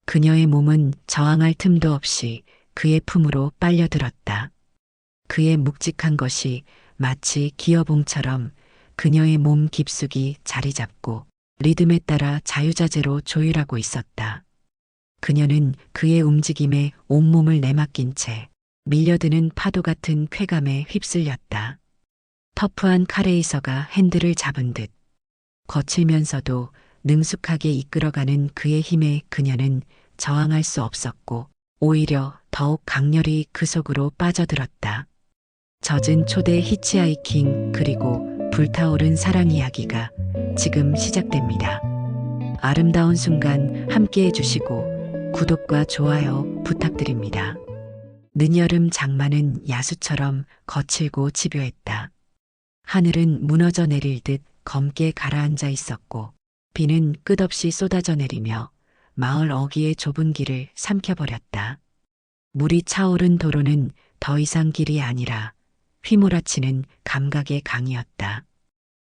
그녀의 몸은 저항할 틈도 없이 그의 품으로 빨려들었다. 그의 묵직한 것이 마치 기어봉처럼 그녀의 몸 깊숙이 자리 잡고 리듬에 따라 자유자재로 조율하고 있었다. 그녀는 그의 움직임에 온몸을 내맡긴 채 밀려드는 파도 같은 쾌감에 휩쓸렸다. 터프한 카레이서가 핸들을 잡은 듯 거칠면서도 능숙하게 이끌어가는 그의 힘에 그녀는 저항할 수 없었고 오히려 더욱 강렬히 그 속으로 빠져들었다. 젖은 초대 히치하이킹 그리고 불타오른 사랑 이야기가 지금 시작됩니다. 아름다운 순간 함께 해주시고 구독과 좋아요 부탁드립니다. 늦여름 장마는 야수처럼 거칠고 집요했다. 하늘은 무너져 내릴 듯 검게 가라앉아 있었고 비는 끝없이 쏟아져 내리며 마을 어귀의 좁은 길을 삼켜버렸다. 물이 차오른 도로는 더 이상 길이 아니라 휘몰아치는 감각의 강이었다.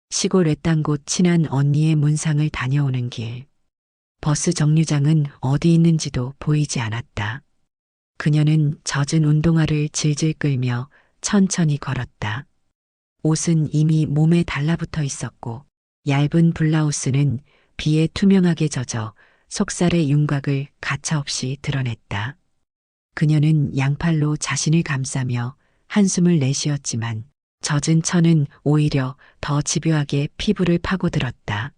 시골 외딴 곳 친한 언니의 문상을 다녀오는 길. 버스 정류장은 어디 있는지도 보이지 않았다. 그녀는 젖은 운동화를 질질 끌며 천천히 걸었다. 옷은 이미 몸에 달라붙어 있었고 얇은 블라우스는 비에 투명하게 젖어 속살의 윤곽을 가차없이 드러냈다. 그녀는 양팔로 자신을 감싸며 한숨을 내쉬었지만 젖은 천은 오히려 더 집요하게 피부를 파고들었다.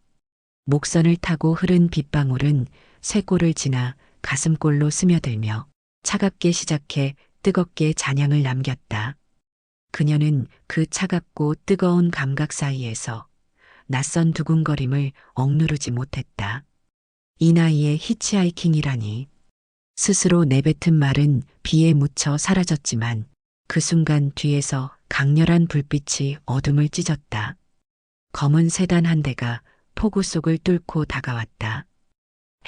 목선을 타고 흐른 빗방울은 쇄골을 지나 가슴골로 스며들며 차갑게 시작해 뜨겁게 잔향을 남겼다. 그녀는 그 차갑고 뜨거운 감각 사이에서 낯선 두근거림을 억누르지 못했다. 이 나이에 히치하이킹이라니. 스스로 내뱉은 말은 비에 묻혀 사라졌지만 그 순간 뒤에서 강렬한 불빛이 어둠을 찢었다. 검은 세단 한 대가 폭우 속을 뚫고 다가왔다.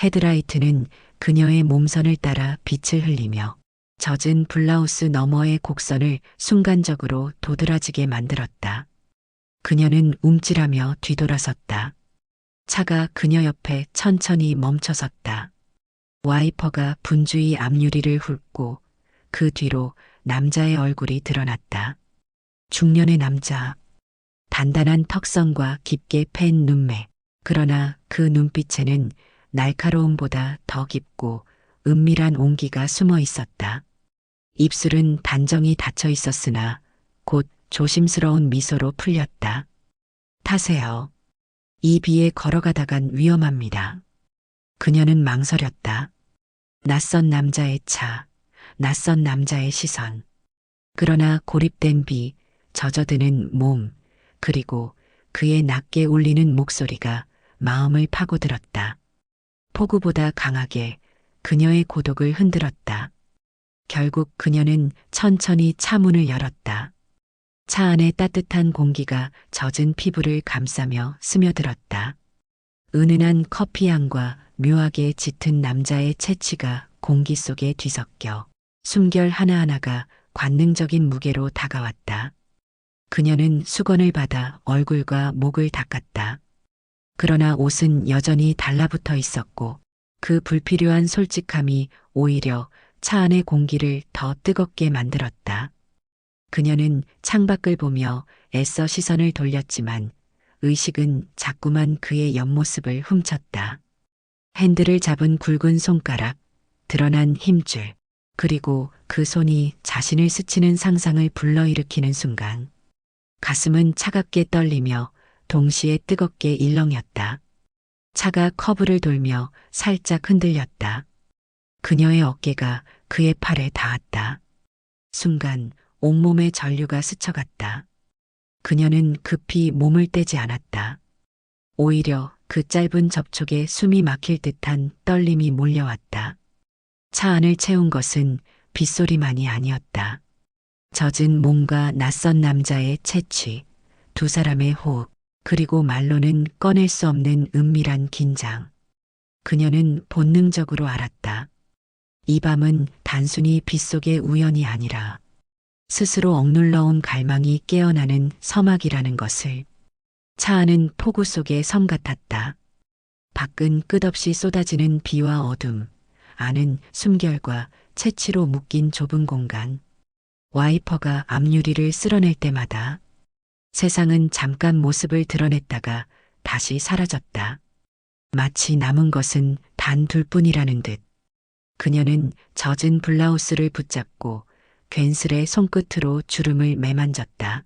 헤드라이트는 그녀의 몸선을 따라 빛을 흘리며 젖은 블라우스 너머의 곡선을 순간적으로 도드라지게 만들었다. 그녀는 움찔하며 뒤돌아섰다. 차가 그녀 옆에 천천히 멈춰섰다. 와이퍼가 분주히 앞유리를 훑고 그 뒤로 남자의 얼굴이 드러났다. 중년의 남자. 단단한 턱선과 깊게 팬 눈매. 그러나 그 눈빛에는 날카로움보다 더 깊고 은밀한 온기가 숨어 있었다. 입술은 단정히 닫혀 있었으나 곧 조심스러운 미소로 풀렸다. 타세요. 이 비에 걸어가다간 위험합니다. 그녀는 망설였다. 낯선 남자의 차, 낯선 남자의 시선. 그러나 고립된 비, 젖어드는 몸, 그리고 그의 낮게 울리는 목소리가 마음을 파고들었다. 폭우보다 강하게 그녀의 고독을 흔들었다. 결국 그녀는 천천히 차 문을 열었다. 차 안에 따뜻한 공기가 젖은 피부를 감싸며 스며들었다. 은은한 커피향과 묘하게 짙은 남자의 채취가 공기 속에 뒤섞여 숨결 하나하나가 관능적인 무게로 다가왔다. 그녀는 수건을 받아 얼굴과 목을 닦았다. 그러나 옷은 여전히 달라붙어 있었고 그 불필요한 솔직함이 오히려 차 안의 공기를 더 뜨겁게 만들었다. 그녀는 창밖을 보며 애써 시선을 돌렸지만 의식은 자꾸만 그의 옆모습을 훔쳤다. 핸들을 잡은 굵은 손가락, 드러난 힘줄, 그리고 그 손이 자신을 스치는 상상을 불러일으키는 순간 가슴은 차갑게 떨리며 동시에 뜨겁게 일렁였다. 차가 커브를 돌며 살짝 흔들렸다. 그녀의 어깨가 그의 팔에 닿았다. 순간 온몸에 전류가 스쳐갔다. 그녀는 급히 몸을 떼지 않았다. 오히려 그 짧은 접촉에 숨이 막힐 듯한 떨림이 몰려왔다. 차 안을 채운 것은 빗소리만이 아니었다. 젖은 몸과 낯선 남자의 채취, 두 사람의 호흡, 그리고 말로는 꺼낼 수 없는 은밀한 긴장. 그녀는 본능적으로 알았다. 이 밤은 단순히 빗속의 우연이 아니라 스스로 억눌러온 갈망이 깨어나는 서막이라는 것을. 차 안은 폭우 속의 섬 같았다. 밖은 끝없이 쏟아지는 비와 어둠, 안은 숨결과 채취로 묶인 좁은 공간. 와이퍼가 앞유리를 쓸어낼 때마다 세상은 잠깐 모습을 드러냈다가 다시 사라졌다. 마치 남은 것은 단 둘뿐이라는 듯. 그녀는 젖은 블라우스를 붙잡고 괜스레 손끝으로 주름을 매만졌다.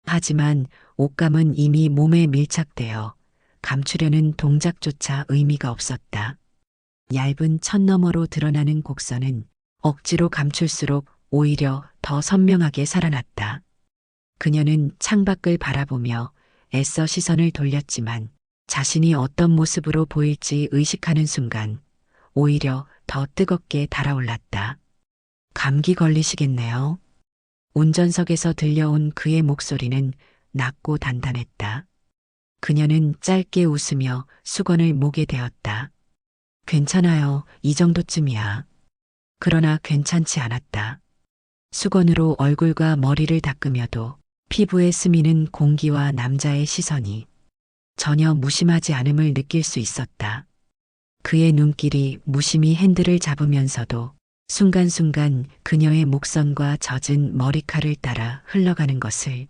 하지만 옷감은 이미 몸에 밀착되어 감추려는 동작조차 의미가 없었다. 얇은 천 너머로 드러나는 곡선은 억지로 감출수록 오히려 더 선명하게 살아났다. 그녀는 창밖을 바라보며 애써 시선을 돌렸지만 자신이 어떤 모습으로 보일지 의식하는 순간 오히려 더 뜨겁게 달아올랐다. 감기 걸리시겠네요. 운전석에서 들려온 그의 목소리는 낮고 단단했다. 그녀는 짧게 웃으며 수건을 목에 대었다. 괜찮아요. 이 정도쯤이야. 그러나 괜찮지 않았다. 수건으로 얼굴과 머리를 닦으며도 피부에 스미는 공기와 남자의 시선이 전혀 무심하지 않음을 느낄 수 있었다. 그의 눈길이 무심히 핸들을 잡으면서도 순간순간 그녀의 목선과 젖은 머리칼을 따라 흘러가는 것을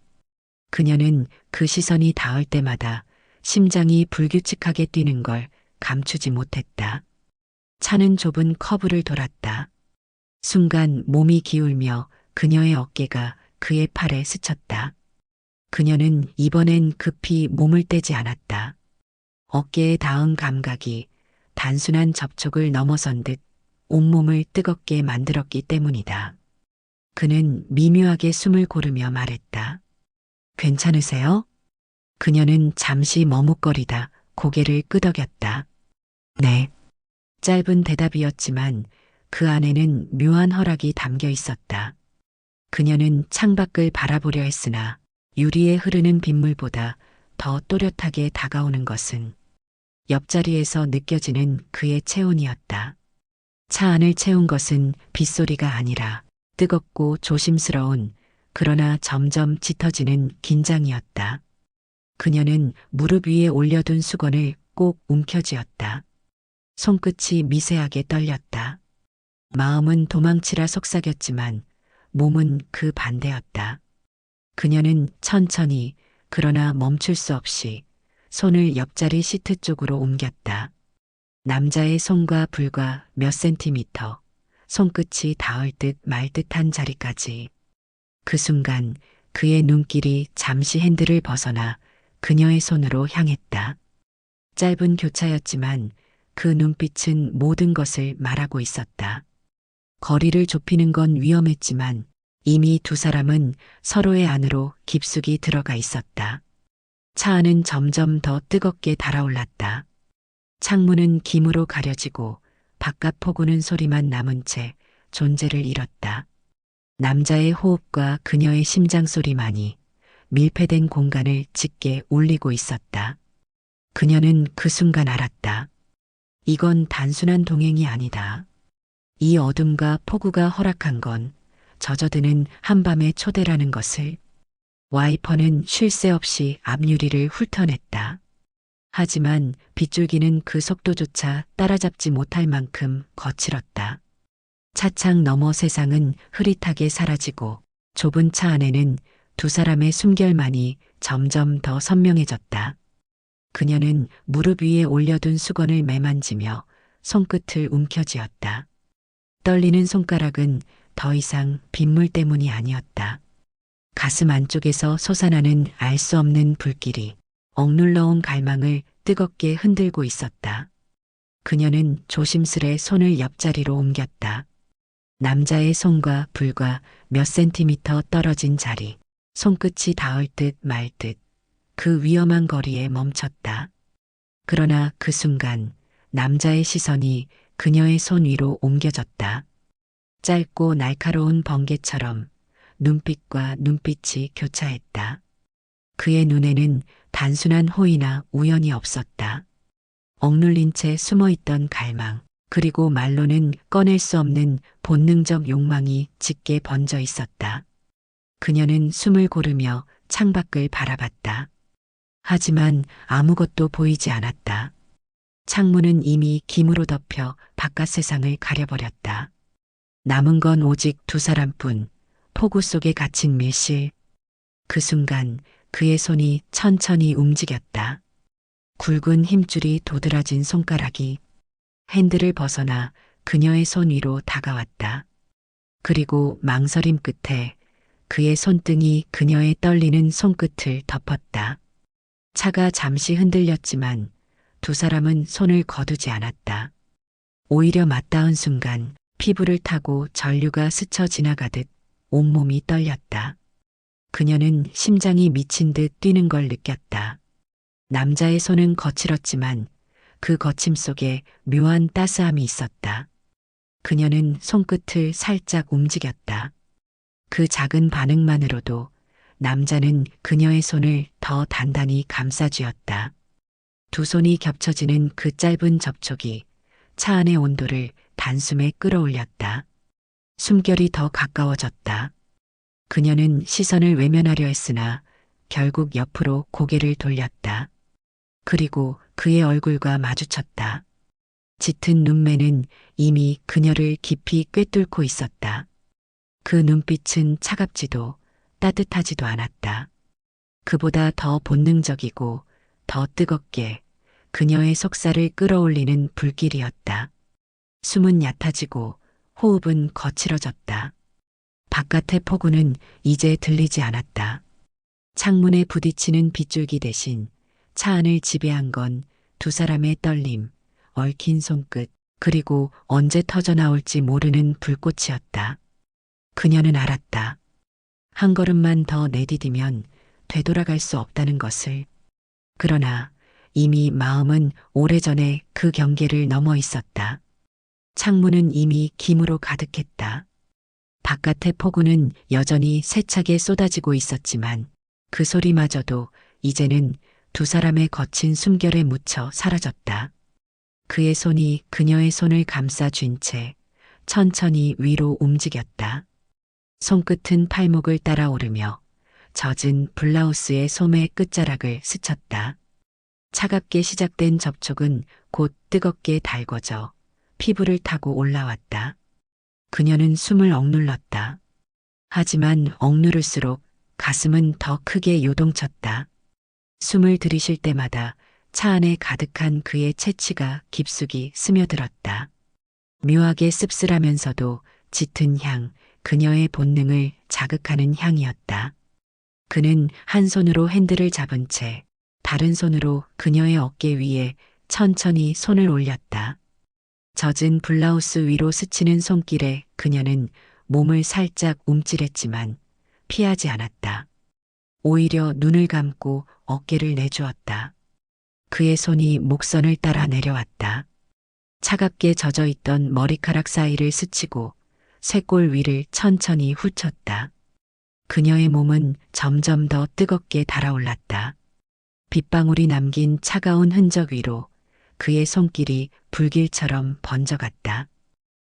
그녀는 그 시선이 닿을 때마다 심장이 불규칙하게 뛰는 걸 감추지 못했다. 차는 좁은 커브를 돌았다. 순간 몸이 기울며 그녀의 어깨가 그의 팔에 스쳤다. 그녀는 이번엔 급히 몸을 떼지 않았다. 어깨에 닿은 감각이 단순한 접촉을 넘어선 듯 온몸을 뜨겁게 만들었기 때문이다. 그는 미묘하게 숨을 고르며 말했다. 괜찮으세요? 그녀는 잠시 머뭇거리다 고개를 끄덕였다. 네. 짧은 대답이었지만 그 안에는 묘한 허락이 담겨 있었다. 그녀는 창밖을 바라보려 했으나 유리에 흐르는 빗물보다 더 또렷하게 다가오는 것은 옆자리에서 느껴지는 그의 체온이었다. 차 안을 채운 것은 빗소리가 아니라 뜨겁고 조심스러운 그러나 점점 짙어지는 긴장이었다. 그녀는 무릎 위에 올려둔 수건을 꼭 움켜쥐었다. 손끝이 미세하게 떨렸다. 마음은 도망치라 속삭였지만 몸은 그 반대였다. 그녀는 천천히 그러나 멈출 수 없이 손을 옆자리 시트 쪽으로 옮겼다. 남자의 손과 불과 몇 센티미터, 손끝이 닿을 듯 말 듯한 자리까지. 그 순간 그의 눈길이 잠시 핸들을 벗어나 그녀의 손으로 향했다. 짧은 교차였지만 그 눈빛은 모든 것을 말하고 있었다. 거리를 좁히는 건 위험했지만 이미 두 사람은 서로의 안으로 깊숙이 들어가 있었다. 차 안은 점점 더 뜨겁게 달아올랐다. 창문은 김으로 가려지고 바깥 폭우는 소리만 남은 채 존재를 잃었다. 남자의 호흡과 그녀의 심장 소리만이 밀폐된 공간을 짙게 울리고 있었다. 그녀는 그 순간 알았다. 이건 단순한 동행이 아니다. 이 어둠과 폭우가 허락한 건 젖어드는 한밤의 초대라는 것을. 와이퍼는 쉴 새 없이 앞유리를 훑어냈다. 하지만 빗줄기는 그 속도조차 따라잡지 못할 만큼 거칠었다. 차창 너머 세상은 흐릿하게 사라지고 좁은 차 안에는 두 사람의 숨결만이 점점 더 선명해졌다. 그녀는 무릎 위에 올려둔 수건을 매만지며 손끝을 움켜쥐었다. 떨리는 손가락은 더 이상 빗물 때문이 아니었다. 가슴 안쪽에서 솟아나는 알 수 없는 불길이 억눌러온 갈망을 뜨겁게 흔들고 있었다. 그녀는 조심스레 손을 옆자리로 옮겼다. 남자의 손과 불과 몇 센티미터 떨어진 자리, 손끝이 닿을 듯 말 듯 그 위험한 거리에 멈췄다. 그러나 그 순간 남자의 시선이 그녀의 손 위로 옮겨졌다. 짧고 날카로운 번개처럼 눈빛과 눈빛이 교차했다. 그의 눈에는 단순한 호의나 우연이 없었다. 억눌린 채 숨어있던 갈망, 그리고 말로는 꺼낼 수 없는 본능적 욕망이 짙게 번져 있었다. 그녀는 숨을 고르며 창밖을 바라봤다. 하지만 아무것도 보이지 않았다. 창문은 이미 김으로 덮여 바깥 세상을 가려버렸다. 남은 건 오직 두 사람뿐, 폭우 속에 갇힌 밀실. 그 순간 그의 손이 천천히 움직였다. 굵은 힘줄이 도드라진 손가락이 핸들을 벗어나 그녀의 손 위로 다가왔다. 그리고 망설임 끝에 그의 손등이 그녀의 떨리는 손끝을 덮었다. 차가 잠시 흔들렸지만 두 사람은 손을 거두지 않았다. 오히려 맞닿은 순간 피부를 타고 전류가 스쳐 지나가듯 온몸이 떨렸다. 그녀는 심장이 미친 듯 뛰는 걸 느꼈다. 남자의 손은 거칠었지만 그 거침 속에 묘한 따스함이 있었다. 그녀는 손끝을 살짝 움직였다. 그 작은 반응만으로도 남자는 그녀의 손을 더 단단히 감싸쥐었다. 두 손이 겹쳐지는 그 짧은 접촉이 차 안의 온도를 단숨에 끌어올렸다. 숨결이 더 가까워졌다. 그녀는 시선을 외면하려 했으나 결국 옆으로 고개를 돌렸다. 그리고 그의 얼굴과 마주쳤다. 짙은 눈매는 이미 그녀를 깊이 꿰뚫고 있었다. 그 눈빛은 차갑지도 따뜻하지도 않았다. 그보다 더 본능적이고 더 뜨겁게 그녀의 속살을 끌어올리는 불길이었다. 숨은 얕아지고 호흡은 거칠어졌다. 바깥의 폭우는 이제 들리지 않았다. 창문에 부딪히는 빗줄기 대신 차 안을 지배한 건 두 사람의 떨림, 얽힌 손끝, 그리고 언제 터져 나올지 모르는 불꽃이었다. 그녀는 알았다. 한 걸음만 더 내디디면 되돌아갈 수 없다는 것을. 그러나 이미 마음은 오래전에 그 경계를 넘어 있었다. 창문은 이미 김으로 가득했다. 바깥의 폭우는 여전히 세차게 쏟아지고 있었지만 그 소리마저도 이제는 두 사람의 거친 숨결에 묻혀 사라졌다. 그의 손이 그녀의 손을 감싸 쥔 채 천천히 위로 움직였다. 손끝은 팔목을 따라 오르며 젖은 블라우스의 소매 끝자락을 스쳤다. 차갑게 시작된 접촉은 곧 뜨겁게 달궈져 피부를 타고 올라왔다. 그녀는 숨을 억눌렀다. 하지만 억누를수록 가슴은 더 크게 요동쳤다. 숨을 들이쉴 때마다 차 안에 가득한 그의 체취가 깊숙이 스며들었다. 묘하게 씁쓸하면서도 짙은 향, 그녀의 본능을 자극하는 향이었다. 그는 한 손으로 핸들을 잡은 채 다른 손으로 그녀의 어깨 위에 천천히 손을 올렸다. 젖은 블라우스 위로 스치는 손길에 그녀는 몸을 살짝 움찔했지만 피하지 않았다. 오히려 눈을 감고 어깨를 내주었다. 그의 손이 목선을 따라 내려왔다. 차갑게 젖어 있던 머리카락 사이를 스치고 쇄골 위를 천천히 훑쳤다. 그녀의 몸은 점점 더 뜨겁게 달아올랐다. 빗방울이 남긴 차가운 흔적 위로 그의 손길이 불길처럼 번져갔다.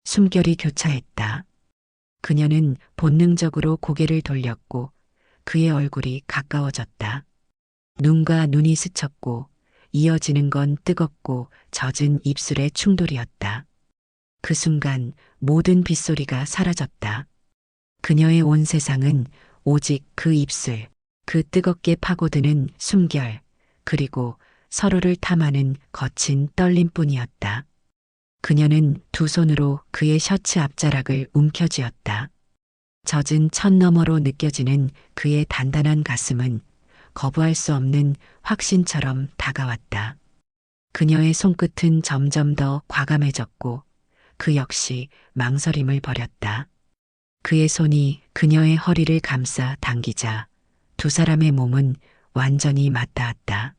숨결이 교차했다. 그녀는 본능적으로 고개를 돌렸고 그의 얼굴이 가까워졌다. 눈과 눈이 스쳤고 이어지는 건 뜨겁고 젖은 입술의 충돌이었다. 그 순간 모든 빗소리가 사라졌다. 그녀의 온 세상은 오직 그 입술, 그 뜨겁게 파고드는 숨결, 그리고 서로를 탐하는 거친 떨림뿐이었다. 그녀는 두 손으로 그의 셔츠 앞자락을 움켜쥐었다. 젖은 천 너머로 느껴지는 그의 단단한 가슴은 거부할 수 없는 확신처럼 다가왔다. 그녀의 손끝은 점점 더 과감해졌고 그 역시 망설임을 버렸다. 그의 손이 그녀의 허리를 감싸 당기자 두 사람의 몸은 완전히 맞닿았다.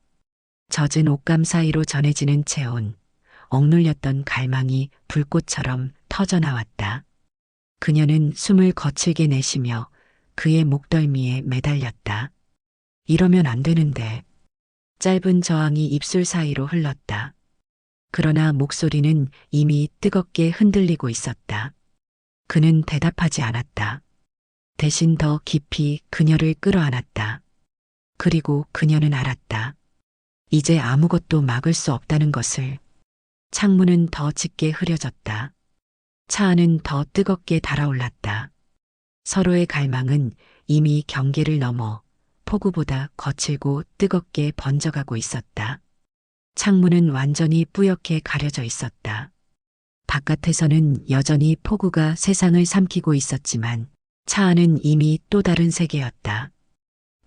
젖은 옷감 사이로 전해지는 체온, 억눌렸던 갈망이 불꽃처럼 터져나왔다. 그녀는 숨을 거칠게 내쉬며 그의 목덜미에 매달렸다. 이러면 안 되는데. 짧은 저항이 입술 사이로 흘렀다. 그러나 목소리는 이미 뜨겁게 흔들리고 있었다. 그는 대답하지 않았다. 대신 더 깊이 그녀를 끌어안았다. 그리고 그녀는 알았다. 이제 아무것도 막을 수 없다는 것을. 창문은 더 짙게 흐려졌다. 차 안은 더 뜨겁게 달아올랐다. 서로의 갈망은 이미 경계를 넘어 폭우보다 거칠고 뜨겁게 번져가고 있었다. 창문은 완전히 뿌옇게 가려져 있었다. 바깥에서는 여전히 폭우가 세상을 삼키고 있었지만 차 안은 이미 또 다른 세계였다.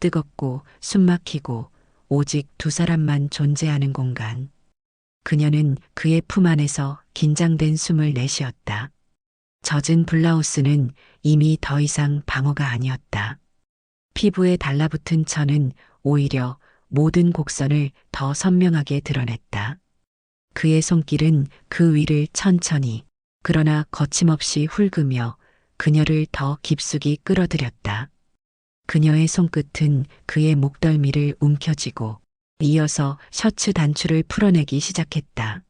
뜨겁고 숨막히고 오직 두 사람만 존재하는 공간. 그녀는 그의 품 안에서 긴장된 숨을 내쉬었다. 젖은 블라우스는 이미 더 이상 방어가 아니었다. 피부에 달라붙은 천은 오히려 모든 곡선을 더 선명하게 드러냈다. 그의 손길은 그 위를 천천히 그러나 거침없이 훑으며 그녀를 더 깊숙이 끌어들였다. 그녀의 손끝은 그의 목덜미를 움켜쥐고 이어서 셔츠 단추를 풀어내기 시작했다.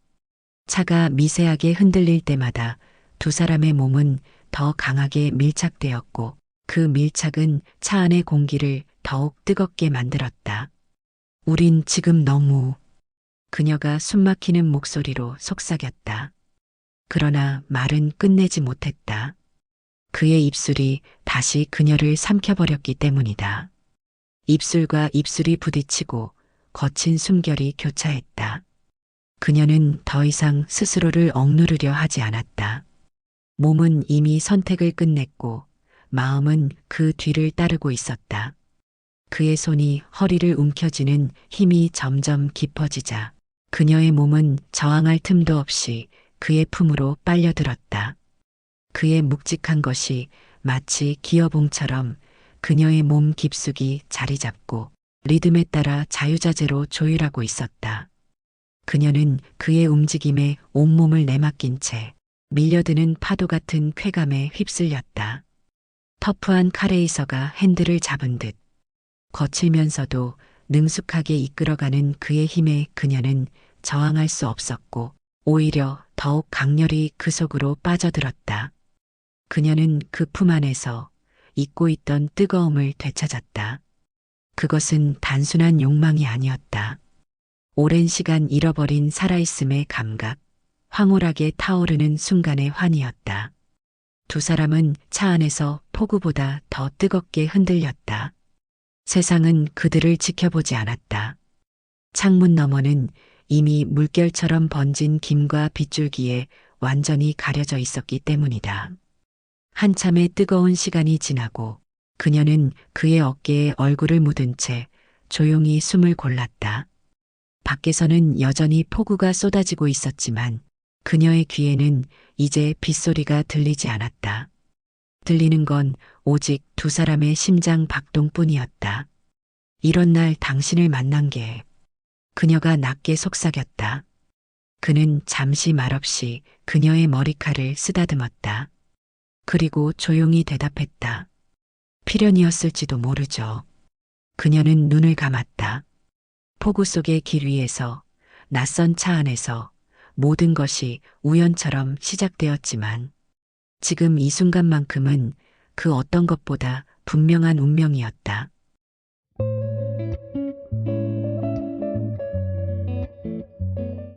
차가 미세하게 흔들릴 때마다 두 사람의 몸은 더 강하게 밀착되었고 그 밀착은 차 안의 공기를 더욱 뜨겁게 만들었다. 우린 지금 너무... 그녀가 숨막히는 목소리로 속삭였다. 그러나 말은 끝내지 못했다. 그의 입술이 다시 그녀를 삼켜버렸기 때문이다. 입술과 입술이 부딪히고 거친 숨결이 교차했다. 그녀는 더 이상 스스로를 억누르려 하지 않았다. 몸은 이미 선택을 끝냈고 마음은 그 뒤를 따르고 있었다. 그의 손이 허리를 움켜쥐는 힘이 점점 깊어지자 그녀의 몸은 저항할 틈도 없이 그의 품으로 빨려들었다. 그의 묵직한 것이 마치 기어봉처럼 그녀의 몸 깊숙이 자리 잡고 리듬에 따라 자유자재로 조율하고 있었다. 그녀는 그의 움직임에 온몸을 내맡긴 채 밀려드는 파도 같은 쾌감에 휩쓸렸다. 터프한 카레이서가 핸들을 잡은 듯 거칠면서도 능숙하게 이끌어가는 그의 힘에 그녀는 저항할 수 없었고 오히려 더욱 강렬히 그 속으로 빠져들었다. 그녀는 그 품 안에서 잊고 있던 뜨거움을 되찾았다. 그것은 단순한 욕망이 아니었다. 오랜 시간 잃어버린 살아있음의 감각, 황홀하게 타오르는 순간의 환희였다. 두 사람은 차 안에서 폭우보다 더 뜨겁게 흔들렸다. 세상은 그들을 지켜보지 않았다. 창문 너머는 이미 물결처럼 번진 김과 빗줄기에 완전히 가려져 있었기 때문이다. 한참의 뜨거운 시간이 지나고 그녀는 그의 어깨에 얼굴을 묻은 채 조용히 숨을 골랐다. 밖에서는 여전히 폭우가 쏟아지고 있었지만 그녀의 귀에는 이제 빗소리가 들리지 않았다. 들리는 건 오직 두 사람의 심장 박동뿐이었다. 이런 날 당신을 만난 게... 그녀가 낮게 속삭였다. 그는 잠시 말없이 그녀의 머리칼을 쓰다듬었다. 그리고 조용히 대답했다. 필연이었을지도 모르죠. 그녀는 눈을 감았다. 폭우 속의 길 위에서, 낯선 차 안에서 모든 것이 우연처럼 시작되었지만 지금 이 순간만큼은 그 어떤 것보다 분명한 운명이었다.